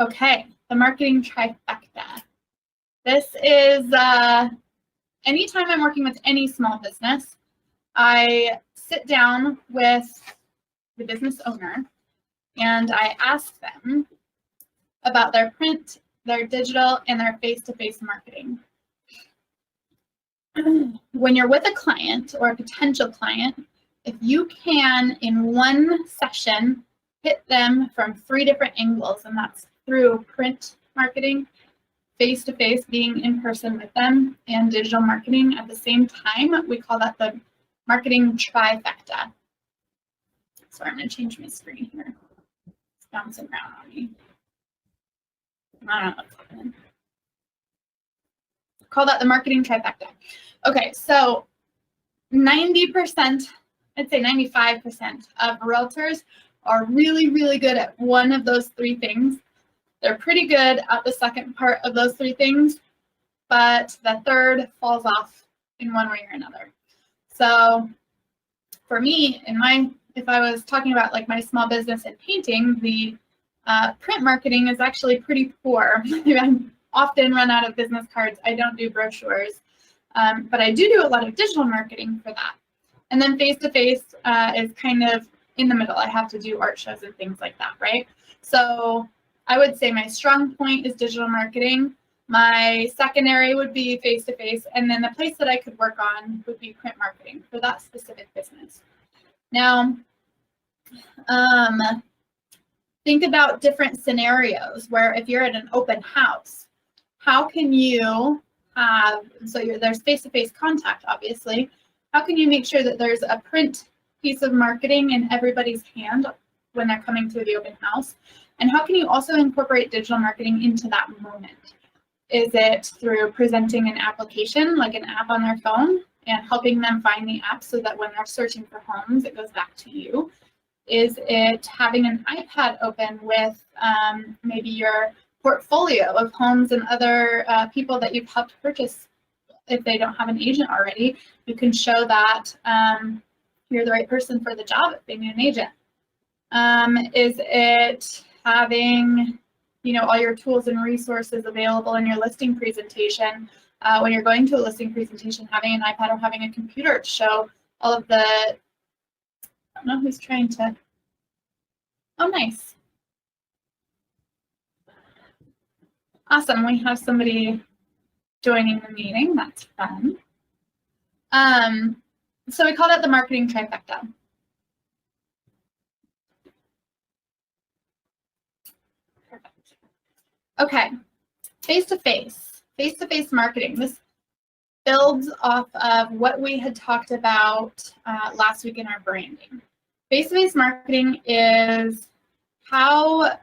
Okay, the marketing trifecta. This is anytime I'm working with any small business, I sit down with the business owner and I ask them about their print, their digital, and their face-to-face marketing. When you're with a client or a potential client, if you can, in one session, hit them from 3 different angles, and that's through print marketing, face-to-face, being in person with them, and digital marketing at the same time, we call that the marketing trifecta. So I'm going to change my screen here. It's bouncing around on me. I don't know what's happening. Call that the marketing trifecta. Okay, so 90%, I'd say 95% of realtors are really, really good at one of those 3 things. They're pretty good at the second part of those 3 things, but the third falls off in one way or another. So for me, if I was talking about like my small business in painting, the print marketing is actually pretty poor. I often run out of business cards. I don't do brochures, but I do a lot of digital marketing for that. And then face-to-face is kind of in the middle. I have to do art shows and things like that, right? So I would say my strong point is digital marketing. My secondary would be face-to-face, and then the place that I could work on would be print marketing for that specific business. Now, think about different scenarios where if you're at an open house, how can you have, there's face-to-face contact, obviously. How can you make sure that there's a print piece of marketing in everybody's hand when they're coming through the open house? And how can you also incorporate digital marketing into that moment? Is it through presenting an application, like an app on their phone, and helping them find the app so that when they're searching for homes, it goes back to you? Is it having an iPad open with maybe your portfolio of homes and other people that you've helped purchase? If they don't have an agent already, you can show that you're the right person for the job if they need an agent. Is it having, all your tools and resources available in your listing presentation? When you're going to a listing presentation, having an iPad or having a computer to show all of the, I don't know who's trying to, oh, nice. Awesome, we have somebody joining the meeting, that's fun. So we call that the marketing trifecta. Perfect. Okay, face-to-face marketing. This builds off of what we had talked about last week in our branding. Face-to-face marketing is how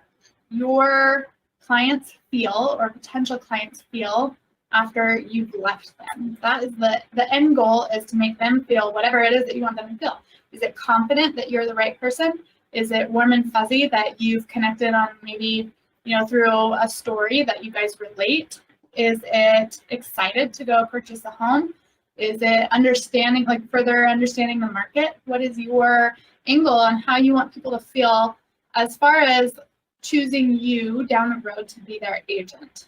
your clients feel or potential clients feel after you've left them. That is the end goal, is to make them feel whatever it is that you want them to feel. Is it confident that you're the right person? Is it warm and fuzzy that you've connected on maybe, through a story that you guys relate? Is it excited to go purchase a home? Is it understanding, further understanding the market? What is your angle on how you want people to feel as far as choosing you down the road to be their agent?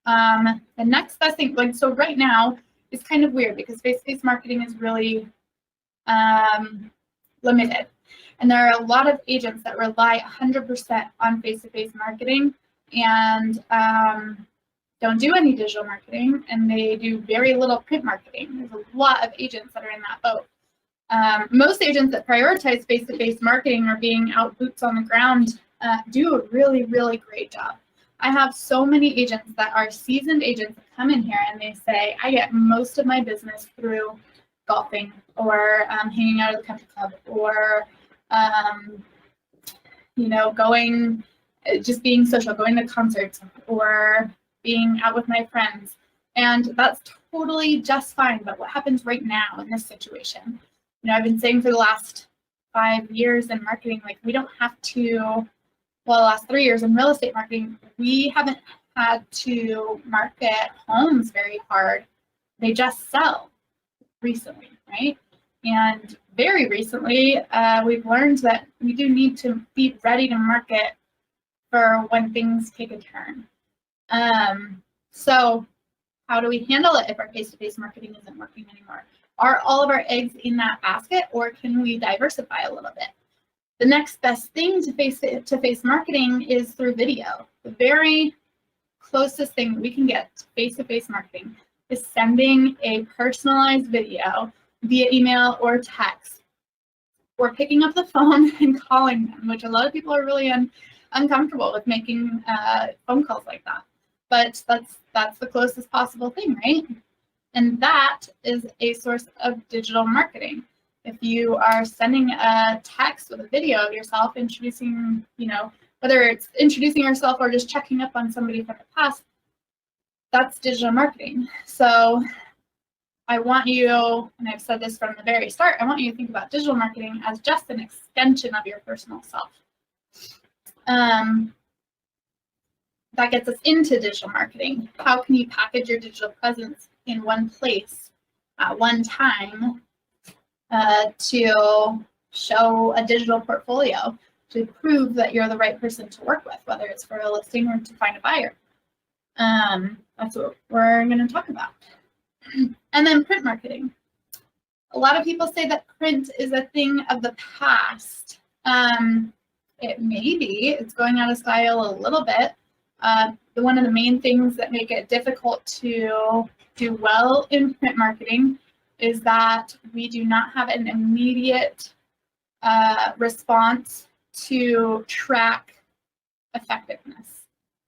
The next best thing, so right now, it's kind of weird because face-to-face marketing is really limited. And there are a lot of agents that rely 100% on face-to-face marketing and don't do any digital marketing, and they do very little print marketing. There's a lot of agents that are in that boat. Most agents that prioritize face-to-face marketing or being out boots on the ground do a really, really great job. I have so many agents that are seasoned agents that come in here and they say, I get most of my business through golfing or hanging out at the country club or, going, just being social, going to concerts or being out with my friends. And that's totally just fine. But what happens right now in this situation? I've been saying for the last 5 years in marketing, we don't have to, the last 3 years in real estate marketing, we haven't had to market homes very hard. They just sell recently, right? And very recently, we've learned that we do need to be ready to market for when things take a turn. So how do we handle it if our face-to-face marketing isn't working anymore? Are all of our eggs in that basket, or can we diversify a little bit? The next best thing to face-to-face marketing is through video. The very closest thing we can get to face-to-face marketing is sending a personalized video via email or text, or picking up the phone and calling them, which a lot of people are really uncomfortable with making phone calls like that. But that's the closest possible thing, right? And that is a source of digital marketing. If you are sending a text with a video of yourself introducing, whether it's introducing yourself or just checking up on somebody from the past, that's digital marketing. So I want you, and I've said this from the very start, I want you to think about digital marketing as just an extension of your personal self. That gets us into digital marketing. How can you package your digital presence in one place at one time to show a digital portfolio to prove that you're the right person to work with, whether it's for a listing or to find a buyer? That's what we're going to talk about. And then print marketing. A lot of people say that print is a thing of the past. It may be. It's going out of style a little bit. One of the main things that make it difficult to do well in print marketing is that we do not have an immediate response to track effectiveness.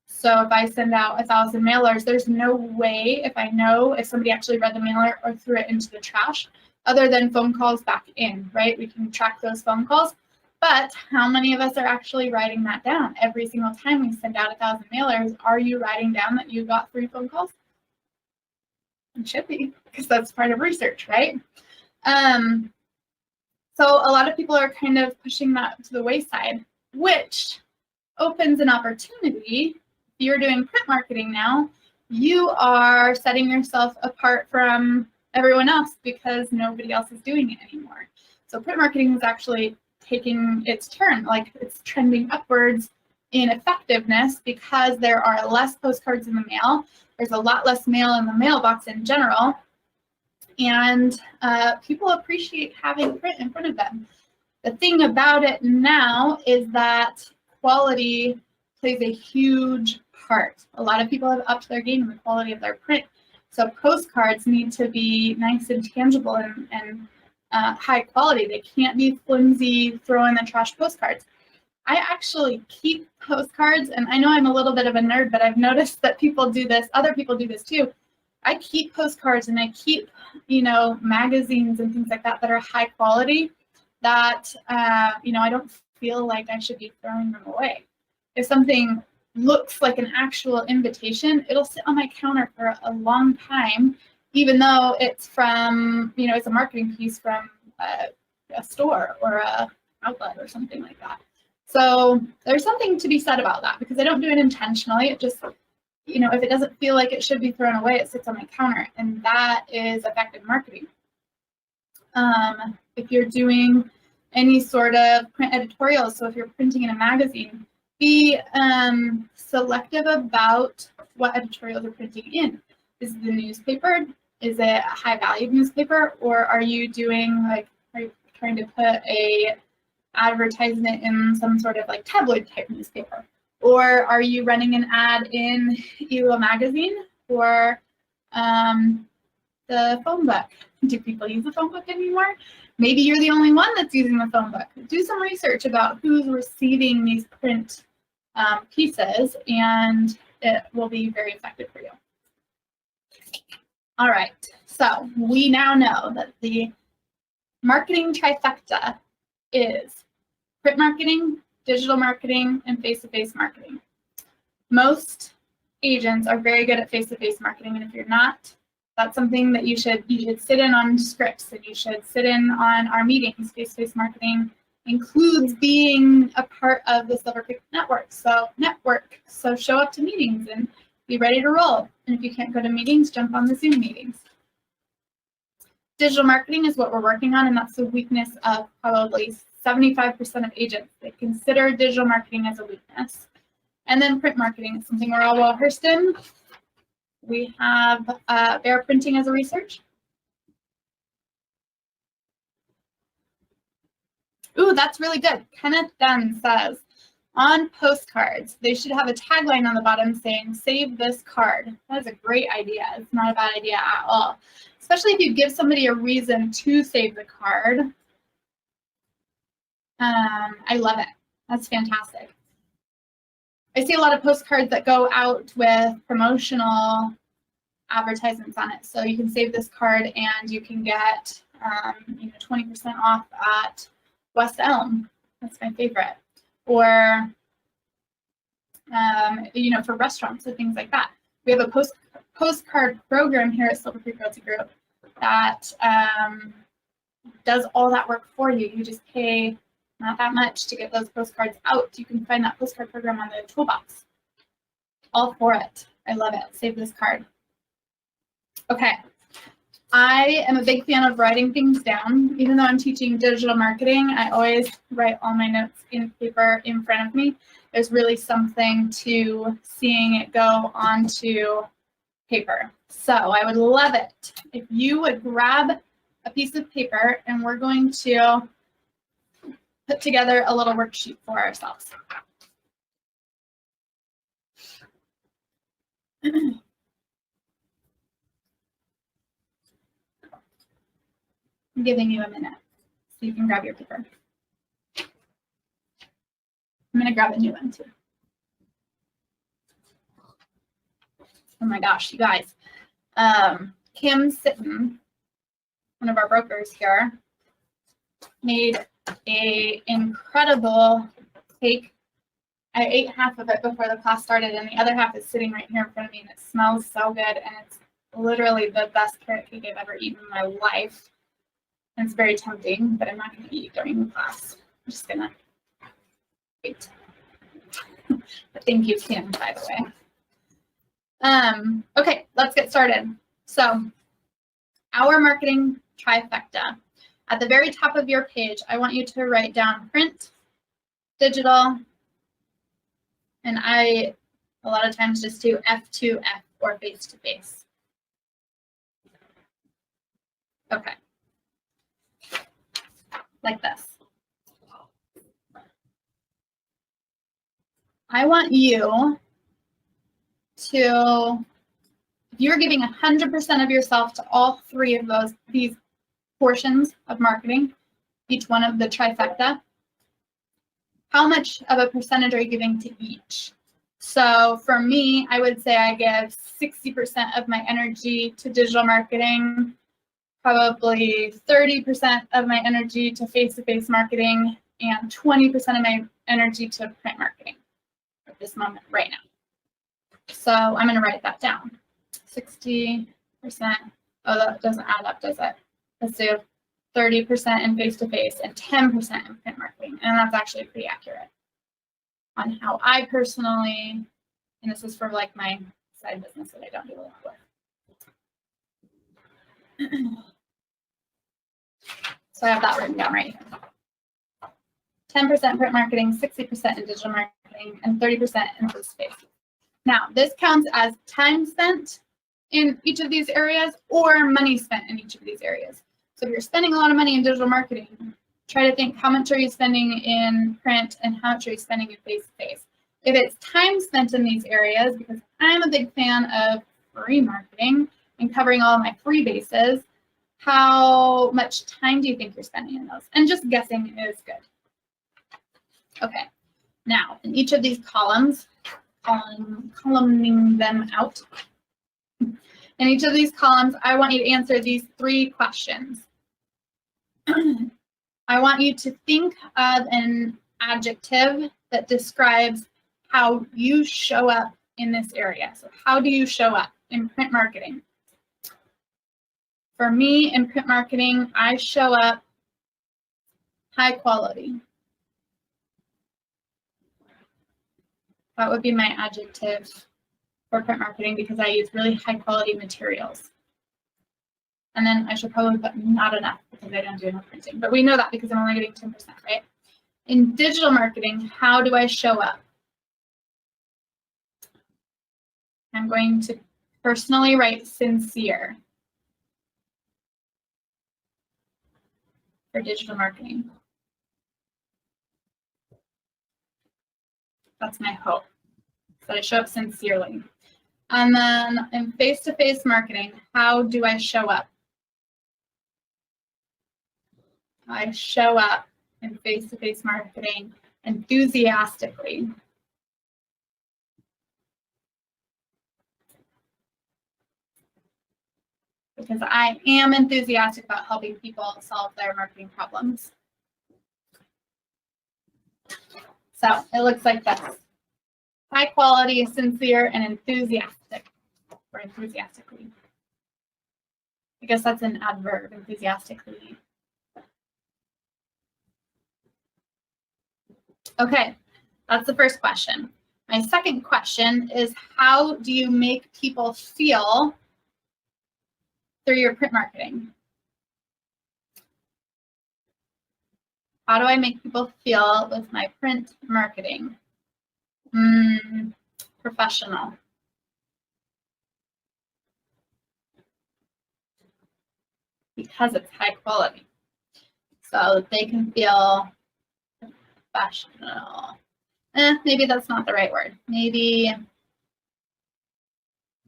So if I send out 1,000 mailers, there's no way if I know if somebody actually read the mailer or threw it into the trash, other than phone calls back in, right? We can track those phone calls. But how many of us are actually writing that down? Every single time we send out 1,000 mailers, are you writing down that you got 3 phone calls? It should be, because that's part of research, right? So a lot of people are kind of pushing that to the wayside, which opens an opportunity. If you're doing print marketing now, you are setting yourself apart from everyone else because nobody else is doing it anymore. So print marketing is actually taking its turn, like it's trending upwards in effectiveness because there are less postcards in the mail. There's a lot less mail in the mailbox in general, and people appreciate having print in front of them. The thing about it now is that quality plays a huge part. A lot of people have upped their game in the quality of their print. So postcards need to be nice and tangible and high quality. They can't be flimsy, throw in the trash postcards. I actually keep postcards, and I know I'm a little bit of a nerd, but I've noticed that people do this, other people do this too. I keep postcards and I keep, magazines and things like that that are high quality that, I don't feel like I should be throwing them away. If something looks like an actual invitation, it'll sit on my counter for a long time, even though it's from, it's a marketing piece from a store or a outlet or something like that. So there's something to be said about that because I don't do it intentionally. It just, if it doesn't feel like it should be thrown away, it sits on my counter, and that is effective marketing. If you're doing any sort of print editorials, so if you're printing in a magazine, be selective about what editorials you're printing in. Is it the newspaper? Is it a high-valued newspaper? Or are you doing, are you trying to put a advertisement in some sort of tabloid type newspaper? Or are you running an ad in either a magazine or the phone book? Do people use the phone book anymore? Maybe you're the only one that's using the phone book. Do some research about who's receiving these print pieces, and it will be very effective for you. All right, so we now know that the marketing trifecta is print marketing, digital marketing, and face-to-face marketing. Most agents are very good at face-to-face marketing, and if you're not, that's something that you should sit in on scripts, and you should sit in on our meetings. Face-to-face marketing includes being a part of the Silver Creek network. So show up to meetings and be ready to roll. And if you can't go to meetings, jump on the Zoom meetings. Digital marketing is what we're working on, and that's the weakness of probably 75% of agents. They consider digital marketing as a weakness. And then print marketing is something we're all well versed in. We have Bear Printing as a research. Ooh, that's really good. Kenneth Dunn says, on postcards, they should have a tagline on the bottom saying, save this card. That is a great idea. It's not a bad idea at all. Especially if you give somebody a reason to save the card. I love it. That's fantastic. I see a lot of postcards that go out with promotional advertisements on it. So you can save this card and you can get 20% off at West Elm. That's my favorite. Or for restaurants and things like that. We have a postcard program here at Silver Creek Realty Group that does all that work for you. You just pay not that much to get those postcards out. You can find that postcard program on the toolbox. All for it. I love it. Save this card. Okay. I am a big fan of writing things down. Even though I'm teaching digital marketing, I always write all my notes in paper in front of me. There's really something to seeing it go onto paper. So I would love it if you would grab a piece of paper and we're going to put together a little worksheet for ourselves. I'm giving you a minute so you can grab your paper. I'm going to grab a new one too. Oh my gosh, you guys. Kim Sitton, one of our brokers here, made an incredible cake. I ate half of it before the class started, and the other half is sitting right here in front of me, and it smells so good, and it's literally the best carrot cake I've ever eaten in my life. And it's very tempting, but I'm not going to eat during the class. I'm just going to wait. But thank you, Kim, by the way. Okay, let's get started. So, our marketing trifecta. At the very top of your page, I want you to write down print, digital, and I a lot of times just do F2F or face-to-face. Okay. Like this. I want you to, if you're giving 100% of yourself to all three of these portions of marketing, each one of the trifecta, how much of a percentage are you giving to each? So for me, I would say I give 60% of my energy to digital marketing, probably 30% of my energy to face-to-face marketing, and 20% of my energy to print marketing at this moment right now. So I'm going to write that down. 60%. Oh, that doesn't add up, does it? Let's do 30% in face-to-face and 10% in print marketing. And that's actually pretty accurate on how I personally, and this is for like my side business that I don't do a lot with. So I have that written down right here. 10% print marketing, 60% in digital marketing, and 30% in face-to-face. Now, this counts as time spent in each of these areas or money spent in each of these areas. So if you're spending a lot of money in digital marketing, try to think how much are you spending in print and how much are you spending in face-to-face. If it's time spent in these areas, because I'm a big fan of free marketing and covering all of my free bases, how much time do you think you're spending in those? And just guessing is good. Okay, now in each of these columns, columning them out. In each of these columns, I want you to answer these three questions. I want you to think of an adjective that describes how you show up in this area. So how do you show up in print marketing? For me, in print marketing, I show up high quality. That would be my adjective for print marketing because I use really high quality materials. And then I should probably put not enough because I don't do enough printing. But we know that because I'm only getting 10%, right? In digital marketing, how do I show up? I'm going to personally write sincere for digital marketing. That's my hope, that I show up sincerely. And then in face-to-face marketing, how do I show up? I show up in face-to-face marketing enthusiastically. Because I am enthusiastic about helping people solve their marketing problems. So it looks like this. High quality, sincere, and enthusiastic, or enthusiastically. I guess that's an adverb, enthusiastically. Okay, that's the first question. My second question is, how do you make people feel through your print marketing? How do I make people feel with my print marketing? Professional. Because it's high quality. So they can feel professional. Maybe that's not the right word. Maybe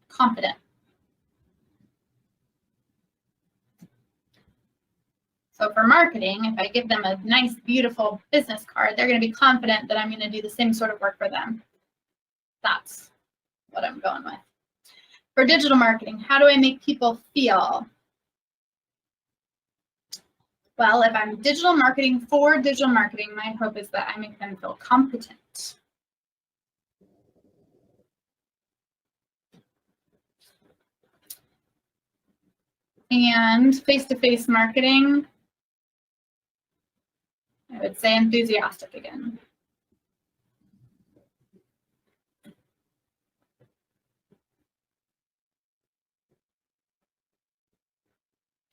confident. So for marketing, if I give them a nice, beautiful business card, they're going to be confident that I'm going to do the same sort of work for them. That's what I'm going with. For digital marketing, how do I make people feel? Well, if I'm digital marketing for digital marketing, my hope is that I make them feel competent. And face-to-face marketing, I would say enthusiastic again.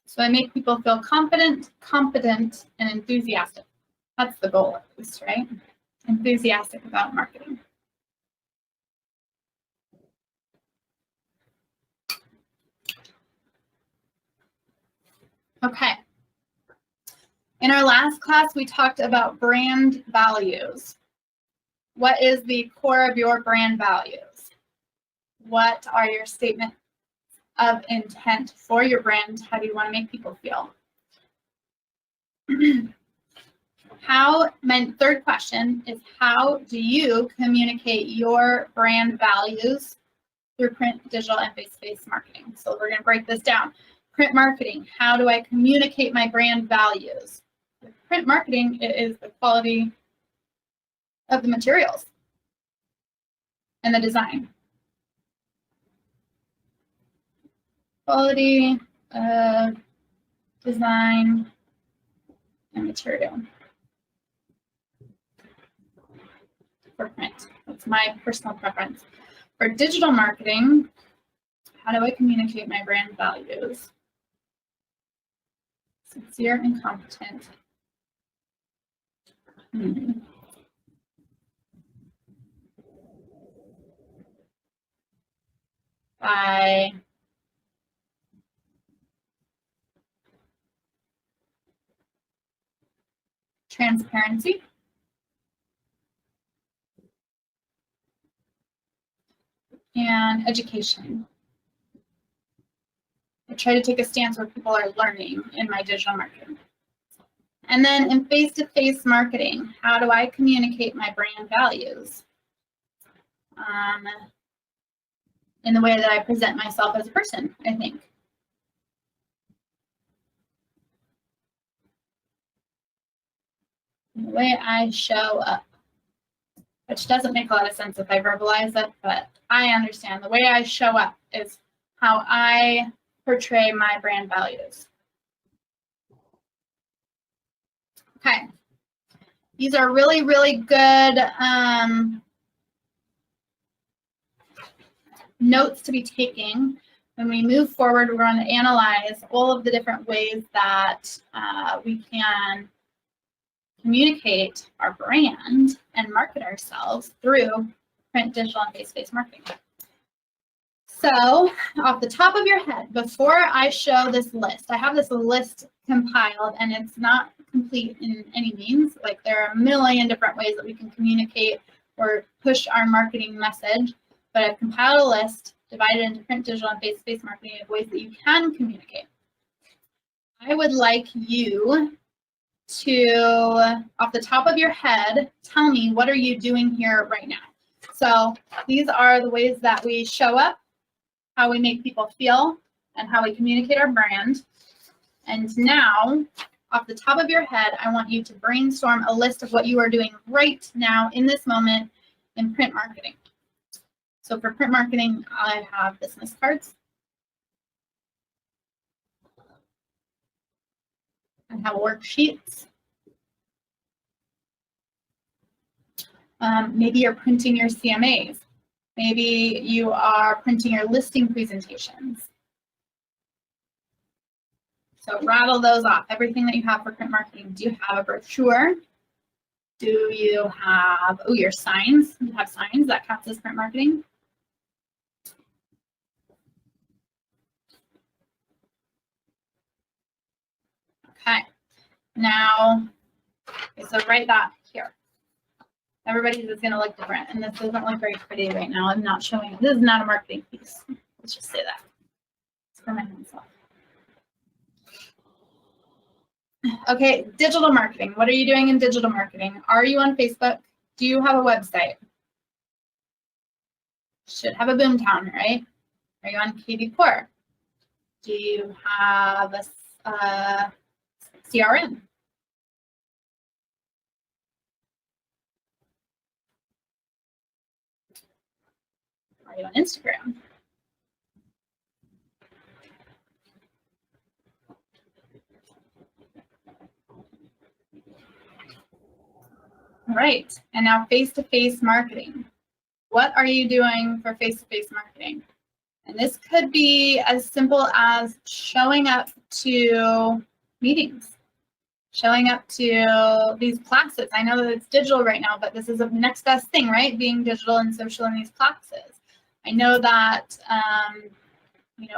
So I make people feel confident, competent, and enthusiastic. That's the goal, at least, right? Enthusiastic about marketing. Okay. In our last class, we talked about brand values. What is the core of your brand values? What are your statements of intent for your brand? How do you want to make people feel? My third question is, how do you communicate your brand values through print, digital, and face-to-face marketing? So we're going to break this down. Print marketing, how do I communicate my brand values? With print marketing, it is the quality of the materials and the design. Quality of design and material for print. That's my personal preference. For digital marketing, how do I communicate my brand values? Sincere and competent. By transparency, and education. I try to take a stance where people are learning in my digital marketing. And then in face-to-face marketing, how do I communicate my brand values? In the way that I present myself as a person, I think. In the way I show up, which doesn't make a lot of sense if I verbalize it, but I understand the way I show up is how I portray my brand values. Okay, these are really, really good notes to be taking. When we move forward, we're going to analyze all of the different ways that we can communicate our brand and market ourselves through print, digital, and face-to-face marketing. So off the top of your head, before I show this list, I have this list compiled and it's not complete in any means. Like there are a million different ways that we can communicate or push our marketing message, but I've compiled a list divided into print, digital, and face-to-face marketing of ways that you can communicate. I would like you to, off the top of your head, tell me what are you doing here right now. So these are the ways that we show up, how we make people feel, and how we communicate our brand. And now, off the top of your head, I want you to brainstorm a list of what you are doing right now in this moment in print marketing. So for print marketing, I have business cards. I have worksheets. Maybe you're printing your CMAs. Maybe you are printing your listing presentations. So rattle those off, everything that you have for print marketing. Do you have a brochure? Do you have, oh, your signs? You have signs, that counts as print marketing. Okay, now, so write that here. Everybody's is going to look different, and this doesn't look very pretty right now. I'm not showing it. This is not a marketing piece. Let's just say that. It's for my hands off. Okay, digital marketing. What are you doing in digital marketing? Are you on Facebook? Do you have a website? Should have a boomtown, right? Are you on KV Core? Do you have a CRM? Are you on Instagram? All right, and now face-to-face marketing. What are you doing for face-to-face marketing? And this could be as simple as showing up to meetings, showing up to these classes. I know that it's digital right now, but this is the next best thing, right? Being digital and social in these classes. I know that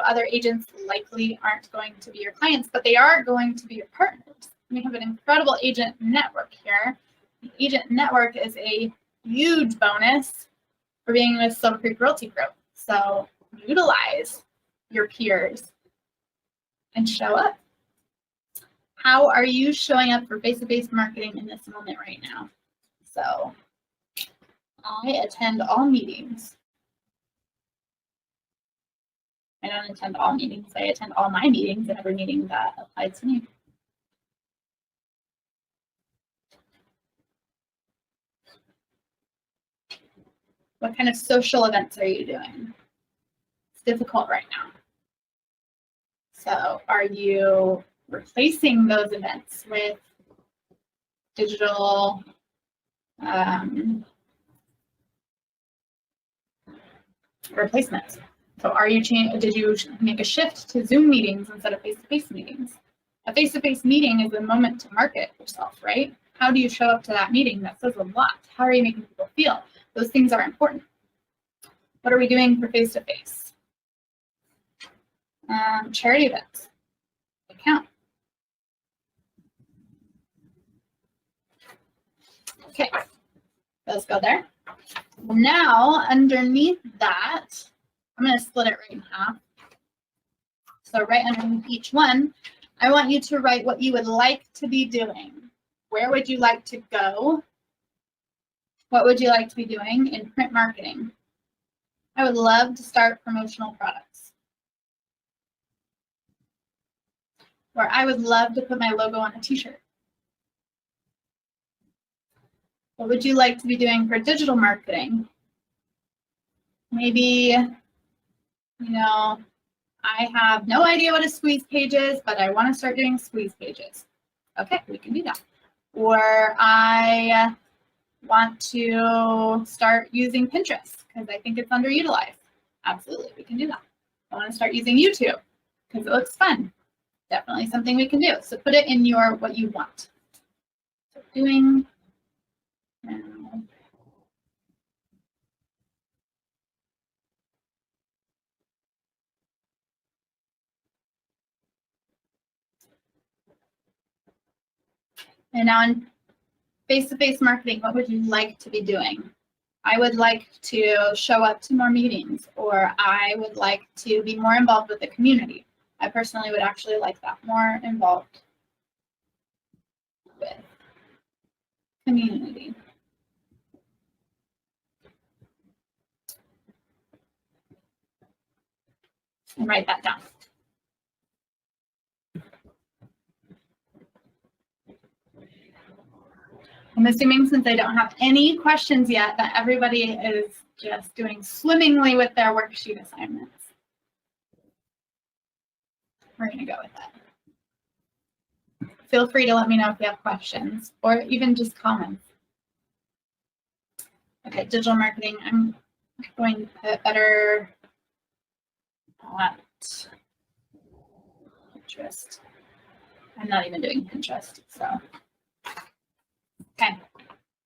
other agents likely aren't going to be your clients, but they are going to be your partners. We have an incredible agent network here. The agent network is a huge bonus for being with Silver Creek Realty Group. So utilize your peers and show up. How are you showing up for face-to-face marketing in this moment right now? So I attend all meetings. I don't attend all meetings. I attend all my meetings and every meeting that applies to me. What kind of social events are you doing? It's difficult right now. So are you replacing those events with digital replacements? So are you did you make a shift to Zoom meetings instead of face-to-face meetings? A face-to-face meeting is a moment to market yourself, right? How do you show up to that meeting? That says a lot. How are you making people feel? Those things are important. What are we doing for face-to-face? Charity events. They count. Okay, those go there. Now, underneath that, I'm going to split it right in half. So right underneath each one, I want you to write what you would like to be doing. Where would you like to go? What would you like to be doing in print marketing? I would love to start promotional products. Or I would love to put my logo on a t-shirt. What would you like to be doing for digital marketing? Maybe, I have no idea what a squeeze page is, but I want to start doing squeeze pages. Okay, we can do that. Or I want to start using Pinterest because I think it's underutilized. Absolutely, we can do that. I want to start using YouTube because it looks fun. Definitely something we can do. So put it in your what you want. So doing now. And now in face-to-face marketing, what would you like to be doing? I would like to show up to more meetings, or I would like to be more involved with the community. I personally would actually like that, more involved with community. And write that down. I'm assuming, since I don't have any questions yet, that everybody is just doing swimmingly with their worksheet assignments. We're going to go with that. Feel free to let me know if you have questions or even just comments. Okay, digital marketing. I'm going to put better at Pinterest. I'm not even doing Pinterest, so. Okay,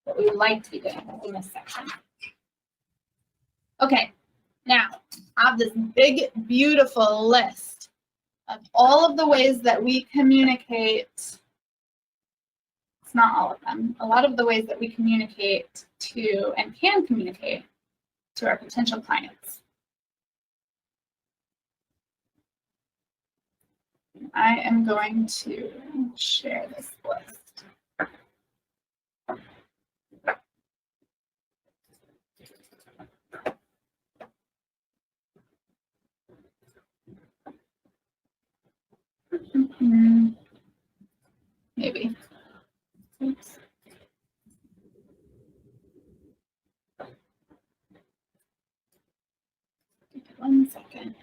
what we would like to be doing in this section. Okay, now I have this big, beautiful list of all of the ways that we communicate. It's not all of them. A lot of the ways that we communicate to and can communicate to our potential clients. I am going to share this list. Maybe. Oops. One second.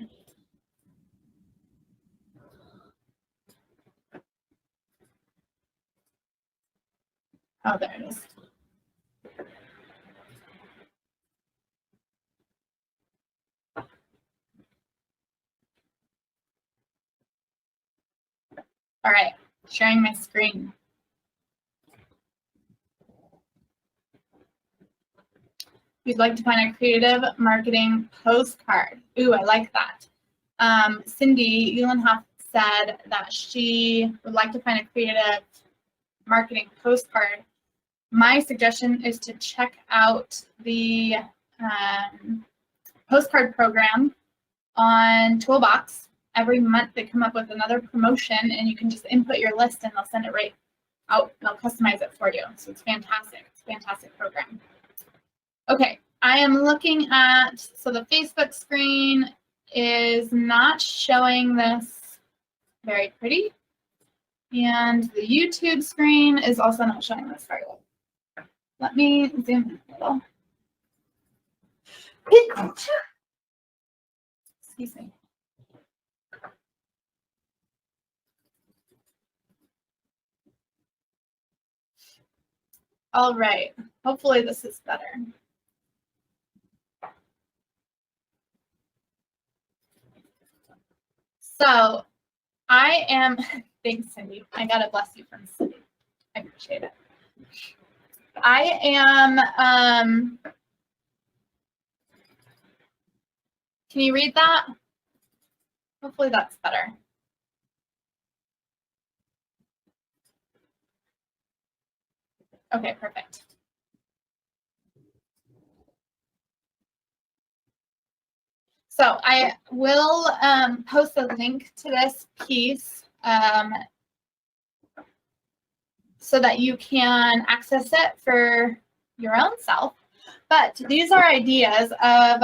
Oh, there it is. All right, sharing my screen. We'd like to find a creative marketing postcard. Ooh, I like that. Cindy Uhlenhoff said that she would like to find a creative marketing postcard. My suggestion is to check out the postcard program on Toolbox. Every month they come up with another promotion, and you can just input your list and they'll send it right out. They'll customize it for you. So it's fantastic. It's a fantastic program. Okay, I am looking at, so the Facebook screen is not showing this very pretty. And the YouTube screen is also not showing this very well. Let me zoom in a little. Excuse me. All right, hopefully this is better. So I am, thanks Cindy, I got a bless you from Cindy. I appreciate it. I am, can you read that? Hopefully that's better. Okay, perfect. So I will post a link to this piece so that you can access it for your own self. But these are ideas of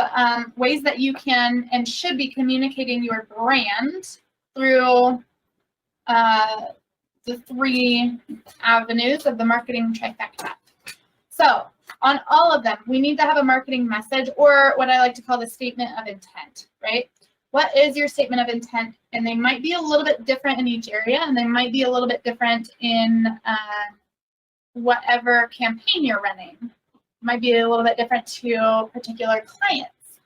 ways that you can and should be communicating your brand through the 3 avenues of the marketing trifecta. So on all of them, we need to have a marketing message, or what I like to call the statement of intent, right? What is your statement of intent? And they might be a little bit different in each area, and they might be a little bit different in whatever campaign you're running. It might be a little bit different to particular clients.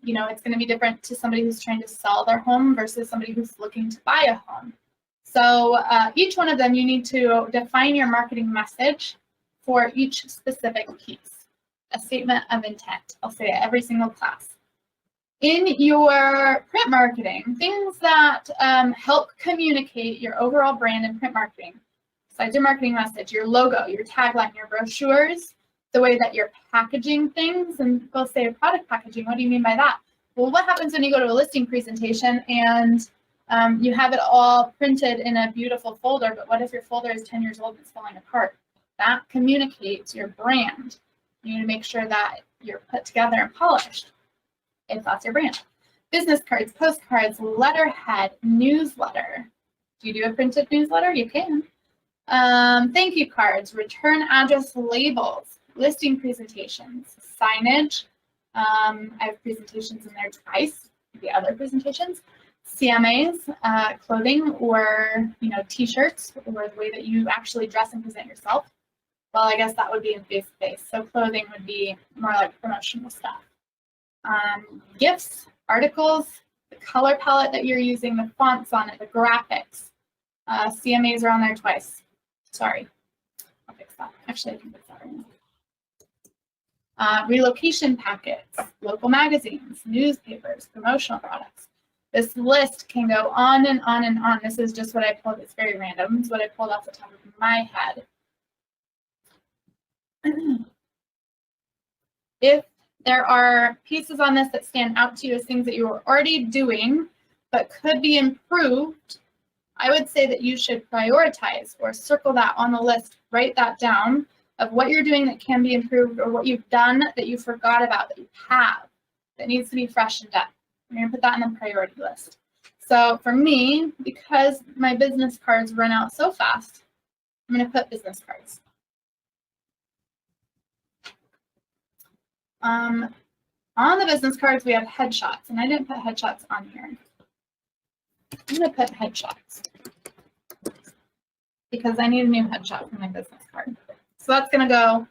You know, it's going to be different to somebody who's trying to sell their home versus somebody who's looking to buy a home. So each one of them, you need to define your marketing message for each specific piece. A statement of intent. I'll say it every single class. In your print marketing, things that help communicate your overall brand in print marketing. Besides your marketing message, your logo, your tagline, your brochures, the way that you're packaging things. And people say product packaging, what do you mean by that? Well, what happens when you go to a listing presentation and you have it all printed in a beautiful folder, but what if your folder is 10 years old and it's falling apart? That communicates your brand. You need to make sure that you're put together and polished if that's your brand. Business cards, postcards, letterhead, newsletter. Do you do a printed newsletter? You can. Thank you cards, return address labels, listing presentations, signage. I have presentations in there twice, maybe other presentations. CMAs, clothing, or t-shirts, or the way that you actually dress and present yourself. Well, I guess that would be in face-to-face. So clothing would be more like promotional stuff. Gifts, articles, the color palette that you're using, the fonts on it, the graphics. CMAs are on there twice. Sorry, I'll fix that. Actually, I can fix that right now. Relocation packets, local magazines, newspapers, promotional products. This list can go on and on and on. This is just what I pulled. It's very random. It's what I pulled off the top of my head. If there are pieces on this that stand out to you as things that you are already doing but could be improved, I would say that you should prioritize or circle that on the list, write that down of what you're doing that can be improved or what you've done that you forgot about that you have that needs to be freshened up. I'm going to put that in the priority list. So for me, because my business cards run out so fast, I'm going to put business cards. On the business cards, we have headshots, and I didn't put headshots on here. I'm going to put headshots because I need a new headshot for my business card. So that's going to go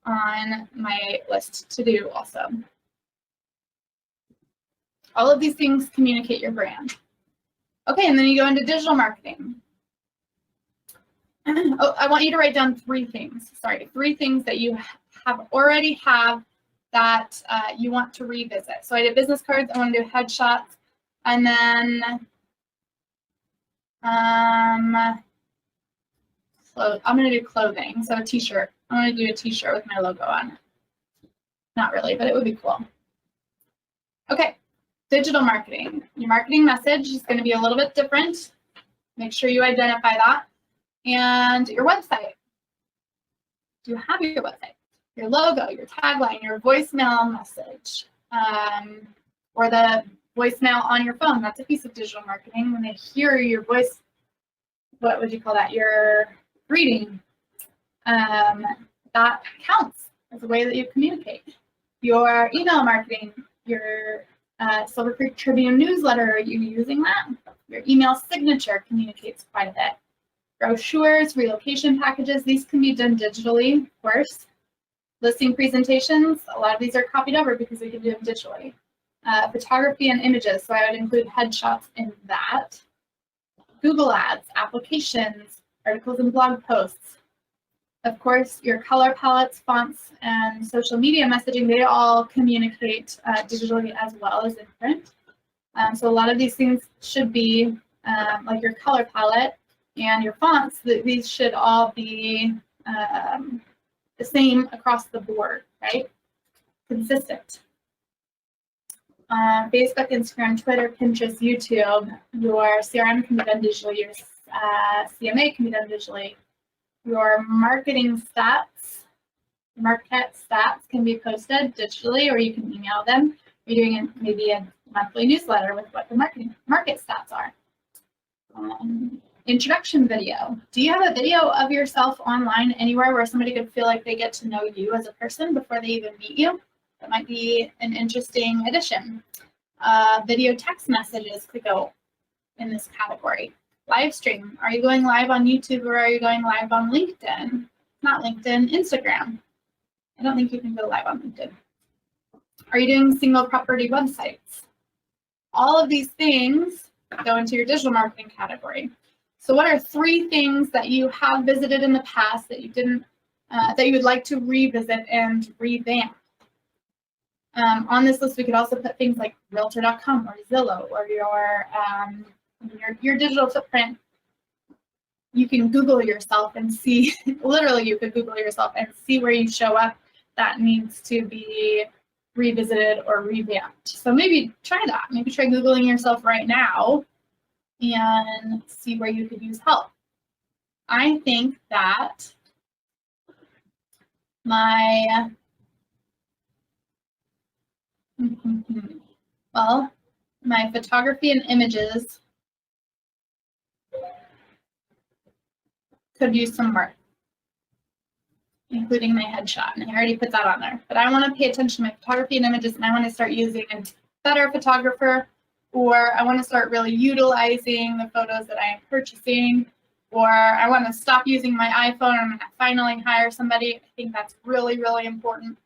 on my list to do also. All of these things communicate your brand. Okay, and then you go into digital marketing. Oh, I want you to write down three things. Sorry, three things that you already have that you want to revisit. So I did business cards. I want to do headshots, and then I'm going to do clothing. So a T-shirt. I'm going to do a T-shirt with my logo on it. Not really, but it would be cool. Okay. Digital marketing. Your marketing message is going to be a little bit different. Make sure you identify that. And your website. Do you have your website? Your logo, your tagline, your voicemail message, or the voicemail on your phone. That's a piece of digital marketing. When they hear your voice, what would you call that? Your greeting. That counts as a way that you communicate. Your email marketing, your Silver Creek Tribune newsletter, are you using that? Your email signature communicates quite a bit. Brochures, relocation packages, these can be done digitally, of course. Listing presentations, a lot of these are copied over because we can do them digitally. Photography and images, so I would include headshots in that. Google Ads, applications, articles and blog posts. Of course, your color palettes, fonts, and social media messaging, they all communicate digitally as well as in print. So a lot of these things should be, like your color palette and your fonts, these should all be the same across the board, right? Consistent. Facebook, Instagram, Twitter, Pinterest, YouTube, your CRM can be done digitally, your CMA can be done digitally. Your marketing stats, market stats can be posted digitally, or you can email them. You're doing maybe a monthly newsletter with what the market stats are. Introduction video. Do you have a video of yourself online anywhere where somebody could feel like they get to know you as a person before they even meet you? That might be an interesting addition. Video text messages could go in this category. Live stream. Are you going live on YouTube or are you going live on LinkedIn? Not LinkedIn, Instagram. I don't think you can go live on LinkedIn. Are you doing single property websites? All of these things go into your digital marketing category. So what are three things that you have visited in the past that you didn't, that you would like to revisit and revamp? On this list, we could also put things like Realtor.com or Zillow or your digital footprint you can Google yourself and see, literally you could Google yourself and see where you show up that needs to be revisited or revamped. So maybe try that. Maybe try Googling yourself right now and see where you could use help. I think that my, well, my photography and images could use some work, including my headshot, and I already put that on there. But I want to pay attention to my photography and images, and I want to start using a better photographer, or I want to start really utilizing the photos that I am purchasing, or I want to stop using my iPhone and I'm going to finally hire somebody. I think that's really, really important.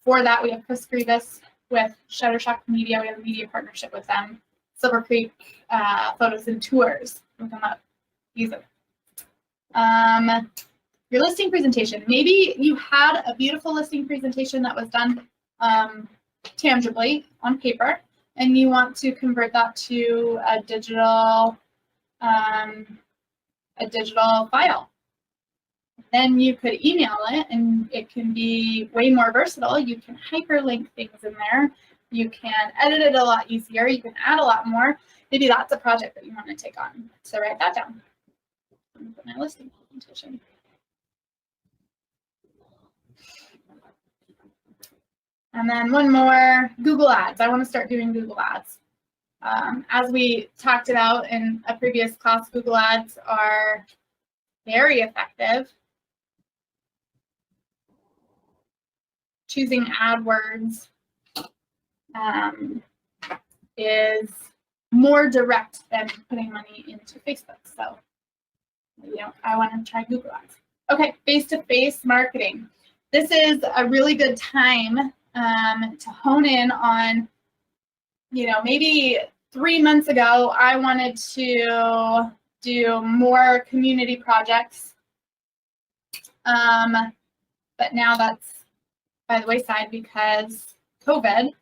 For that, we have Chris Grievous with Shutterstock Media. We have a media partnership with them. Silver Creek Photos and Tours. Look them up. Use them. Your listing presentation. Maybe you had a beautiful listing presentation that was done tangibly on paper, and you want to convert that to a digital file. Then you could email it, and it can be way more versatile. You can hyperlink things in there. You can edit it a lot easier. You can add a lot more. Maybe that's a project that you want to take on. So write that down. Put my listing presentation. And then one more, Google Ads. I want to start doing Google Ads. As we talked about in a previous class, Google Ads are very effective. Choosing AdWords is more direct than putting money into Facebook. So, I want to try Google Ads. Okay, face-to-face marketing. This is a really good time to hone in on, maybe 3 months ago, I wanted to do more community projects. But now that's by the wayside because COVID.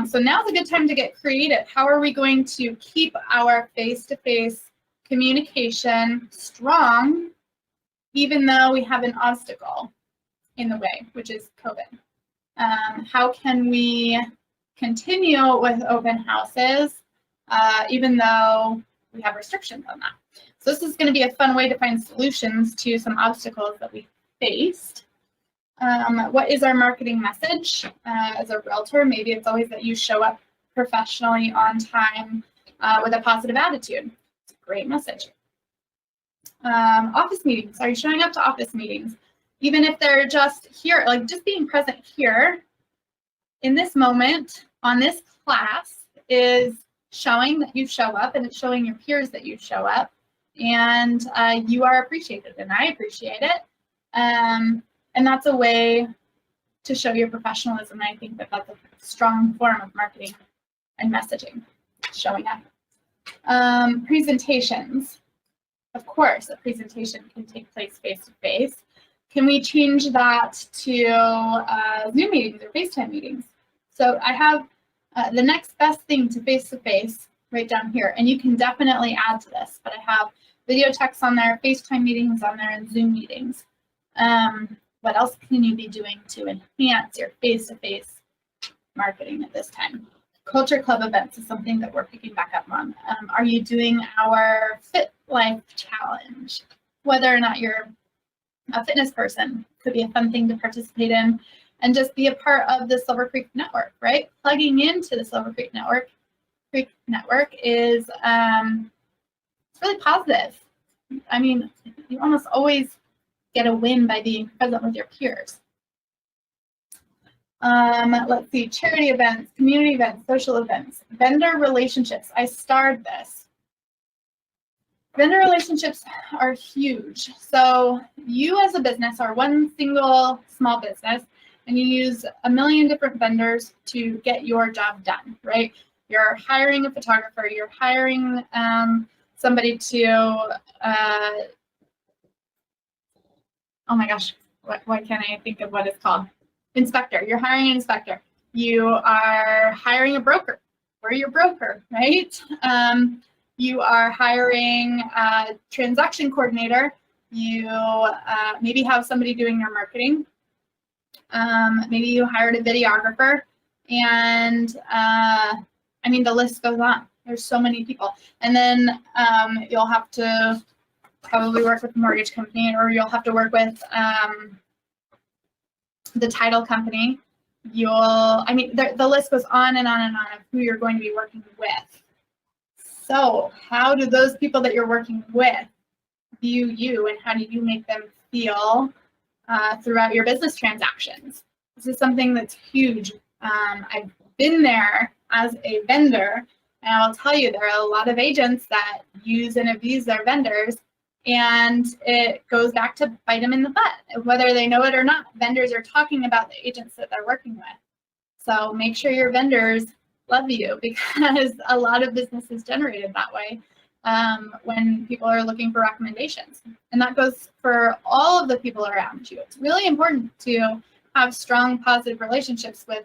So now's a good time to get creative. How are we going to keep our face-to-face communication strong, even though we have an obstacle in the way, which is COVID? How can we continue with open houses, even though we have restrictions on that? So this is going to be a fun way to find solutions to some obstacles that we faced. What is our marketing message? As a realtor, maybe it's always that you show up professionally, on time, with a positive attitude. It's a great message. Office meetings. Are you showing up to office meetings? Even if they're just here, like just being present here in this moment on this class is showing that you show up, and it's showing your peers that you show up, and you are appreciated, and I appreciate it. And that's a way to show your professionalism. I think that that's a strong form of marketing and messaging, showing up. Presentations. Of course, a presentation can take place face-to-face. Can we change that to Zoom meetings or FaceTime meetings? So I have the next best thing to face-to-face right down here, and you can definitely add to this, but I have video texts on there, FaceTime meetings on there, and Zoom meetings. What else can you be doing to enhance your face-to-face marketing at this time? Culture Club events is something that we're picking back up on. Are you doing our Fit Life Challenge? Whether or not you're a fitness person, could be a fun thing to participate in and just be a part of the Silver Creek Network, right? Plugging into the Silver Creek Network is it's really positive. I mean, you almost always get a win by being present with your peers. Let's see, charity events, community events, social events, vendor relationships. I starred this. Vendor relationships are huge. So you as a business are one single small business, and you use a million different vendors to get your job done, right? You're hiring a photographer, you're hiring somebody to, oh my gosh, why can't I think of what it's called? Inspector. You're hiring an inspector. You are hiring a broker. We're your broker, right? you are hiring a transaction coordinator, you maybe have somebody doing your marketing. Maybe you hired a videographer, and I mean, the list goes on. There's so many people. And then you'll have to probably work with a mortgage company, or you'll have to work with the title company. I mean, the list goes on and on and on of who you're going to be working with. So how do those people that you're working with view you, and how do you make them feel throughout your business transactions? This is something that's huge. I've been there as a vendor, and I'll tell you, there are a lot of agents that use and abuse their vendors, and it goes back to bite them in the butt. Whether they know it or not, vendors are talking about the agents that they're working with. So make sure your vendors love you, because a lot of business is generated that way when people are looking for recommendations. And that goes for all of the people around you. It's really important to have strong, positive relationships with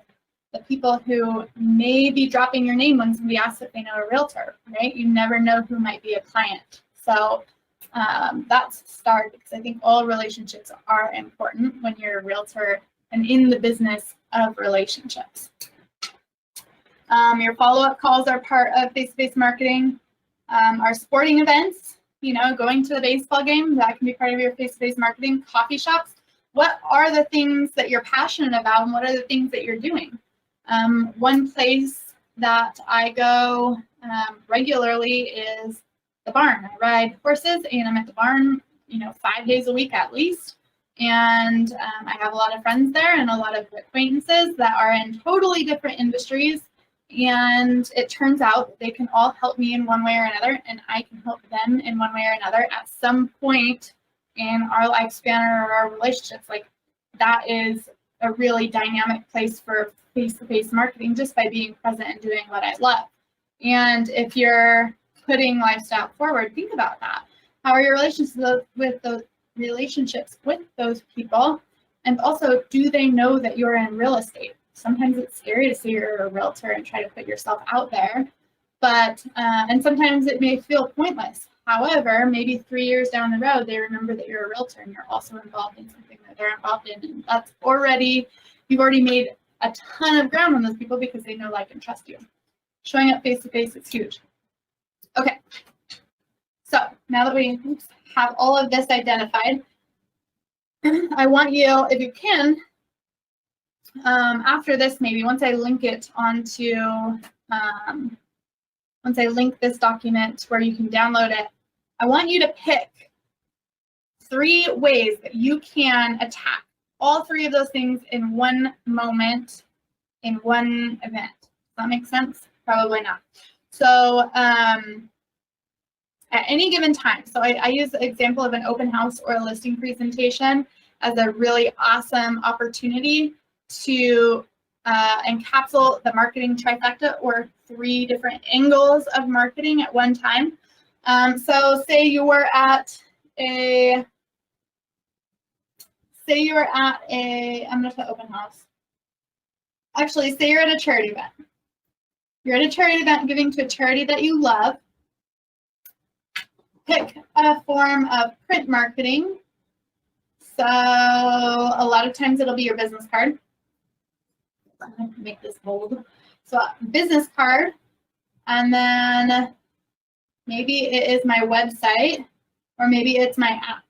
the people who may be dropping your name when somebody asks if they know a realtor, right? You never know who might be a client. So that's start, because I think all relationships are important when you're a realtor and in the business of relationships. Your follow-up calls are part of face-to-face marketing. Our sporting events, going to the baseball game, that can be part of your face-to-face marketing. Coffee shops, what are the things that you're passionate about, and what are the things that you're doing? One place that I go regularly is the barn. I ride horses, and I'm at the barn, 5 days a week at least. And I have a lot of friends there and a lot of acquaintances that are in totally different industries. And it turns out that they can all help me in one way or another, and I can help them in one way or another at some point in our lifespan or our relationships. Like, that is a really dynamic place for face-to-face marketing, just by being present and doing what I love. And if you're putting lifestyle forward, think about that. How are your relationships with those people? And also, do they know that you're in real estate? Sometimes it's scary to say you're a realtor and try to put yourself out there, but and sometimes it may feel pointless. However, maybe 3 years down the road, they remember that you're a realtor and you're also involved in something that they're involved in, and that's you've already made a ton of ground on those people because they know, like, and trust you. Showing up face to face is huge. Okay, so now that we have all of this identified, I want you, if you can, after this, maybe once I link it onto, once I link this document where you can download it, I want you to pick 3 ways that you can attack all 3 of those things in one moment, in one event. Does that make sense? Probably not. So at any given time, so I use the example of an open house or a listing presentation as a really awesome opportunity to encapsulate the marketing trifecta, or 3 different angles of marketing at one time. So say you were at a, I'm going to put open house. Actually, say you're at a charity event. You're at a charity event giving to a charity that you love. Pick a form of print marketing. So a lot of times it'll be your business card. I'm going to make this bold. So business card, and then maybe it is my website, or maybe it's my app.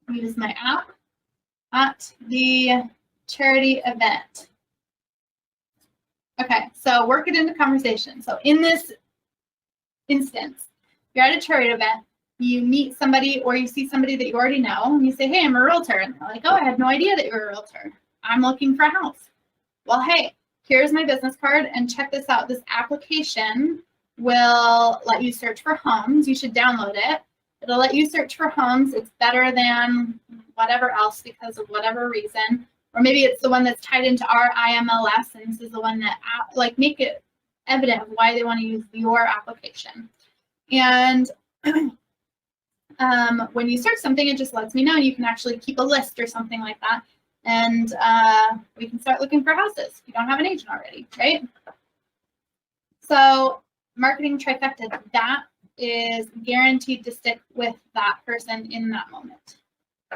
Use my app at the charity event. Okay, so work it into conversation. So in this instance, you're at a charity event, you meet somebody or you see somebody that you already know, and you say, hey, I'm a realtor. And they're like, oh, I had no idea that you were a realtor. I'm looking for a house. Well, hey, here's my business card, and check this out. This application will let you search for homes. You should download it. It'll let you search for homes. It's better than whatever else because of whatever reason. Or maybe it's the one that's tied into our IMLS, and this is the one that, like, make it evident of why they want to use your application. And when you search something, it just lets me know. You can actually keep a list or something like that. And we can start looking for houses if you don't have an agent already, right? So marketing trifecta, that is guaranteed to stick with that person in that moment.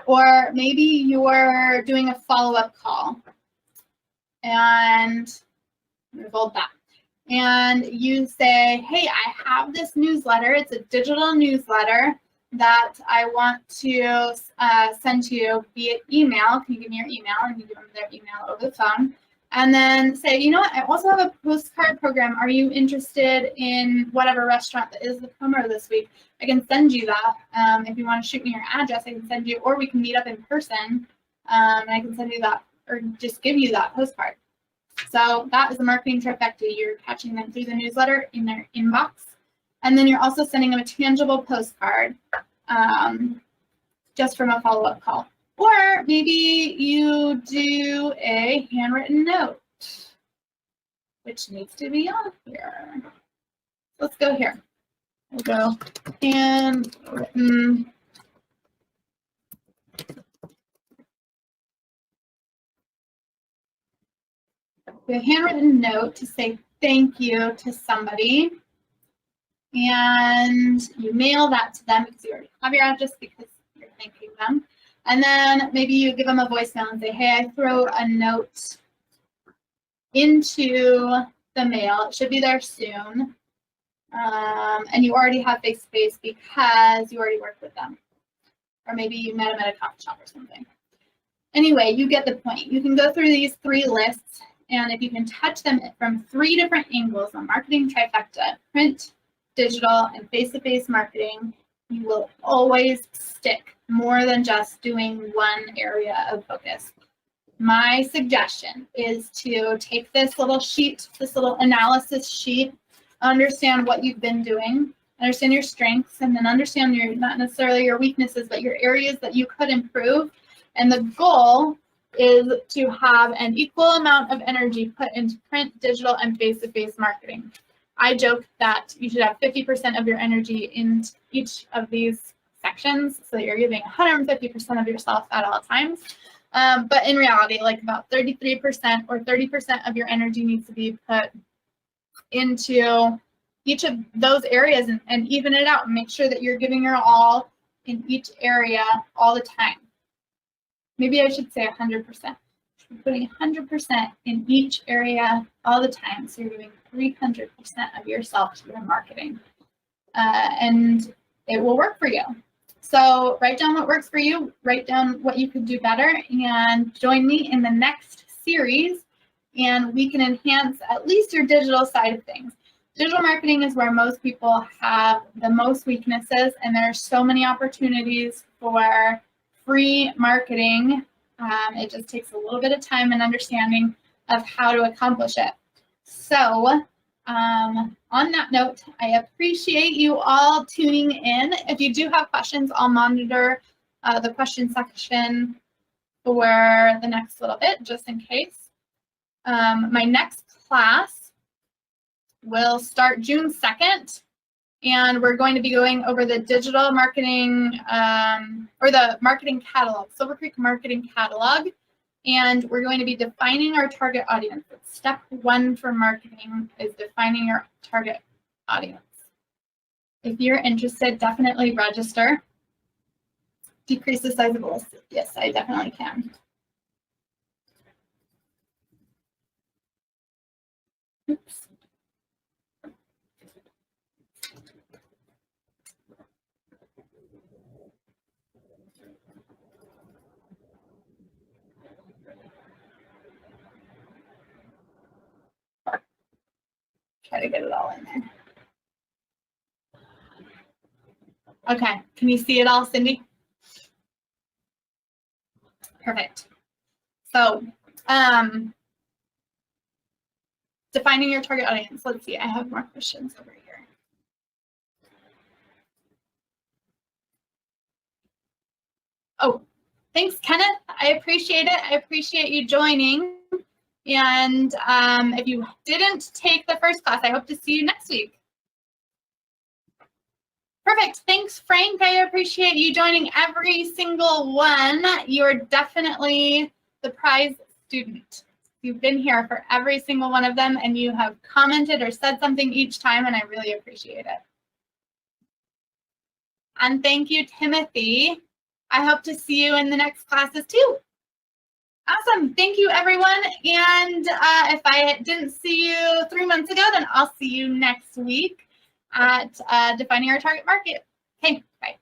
Or maybe you're doing a follow-up call and revolt that. And you say, hey, I have this newsletter. It's a digital newsletter that I want to send to you via email. Can you give me your email? And you give them their email over the phone. And then say, you know what, I also have a postcard program. Are you interested in whatever restaurant that is the promo this week? I can send you that. If you want to shoot me your address, I can send you, or we can meet up in person and I can send you that, or just give you that postcard. So that is a marketing trifecta. You're catching them through the newsletter in their inbox. And then you're also sending them a tangible postcard just from a follow-up call. Or maybe you do a handwritten note, which needs to be on here. Let's go here. We'll go handwritten. A handwritten note to say thank you to somebody. And you mail that to them because you already have your address because you're thanking them. And then maybe you give them a voicemail and say, hey, I throw a note into the mail. It should be there soon. And you already have face-to-face because you already worked with them. Or maybe you met them at a coffee shop or something. Anyway, you get the point. You can go through these 3 lists, and if you can touch them from 3 different angles, the marketing trifecta, print, digital, and face-to-face marketing, you will always stick more than just doing one area of focus. My suggestion is to take this little sheet, this little analysis sheet, understand what you've been doing, understand your strengths, and then understand your, not necessarily your weaknesses, but your areas that you could improve. And the goal is to have an equal amount of energy put into print, digital, and face-to-face marketing. I joke that you should have 50% of your energy in each of these sections, so that you're giving 150% of yourself at all times. But in reality, like about 33% or 30% of your energy needs to be put into each of those areas and even it out and make sure that you're giving your all in each area all the time. Maybe I should say 100%. Putting 100% in each area all the time. So you're giving 300% of yourself to your marketing. And it will work for you. So write down what works for you, write down what you could do better, and join me in the next series, and we can enhance at least your digital side of things. Digital marketing is where most people have the most weaknesses, and there are so many opportunities for free marketing. It just takes a little bit of time and understanding of how to accomplish it. So on that note, I appreciate you all tuning in. If you do have questions, I'll monitor the question section for the next little bit, just in case. My next class will start June 2nd, and we're going to be going over the digital marketing, or the marketing catalog, Silver Creek Marketing Catalog. And we're going to be defining our target audience. Step 1 for marketing is defining your target audience. If you're interested, definitely register. Decrease the size of the list. Yes, I definitely can. Oops. Try to get it all in there. Okay, can you see it all, Cindy? Perfect. So, defining your target audience. Let's see, I have more questions over here. Oh, thanks, Kenneth. I appreciate it. I appreciate you joining. And if you didn't take the first class, I hope to see you next week. Perfect. Thanks, Frank. I appreciate you joining every single one. You're definitely the prize student. You've been here for every single one of them, and you have commented or said something each time, and I really appreciate it. And thank you, Timothy. I hope to see you in the next classes too. Awesome. Thank you, everyone. And if I didn't see you 3 months ago, then I'll see you next week at Defining Our Target Market. Okay, bye.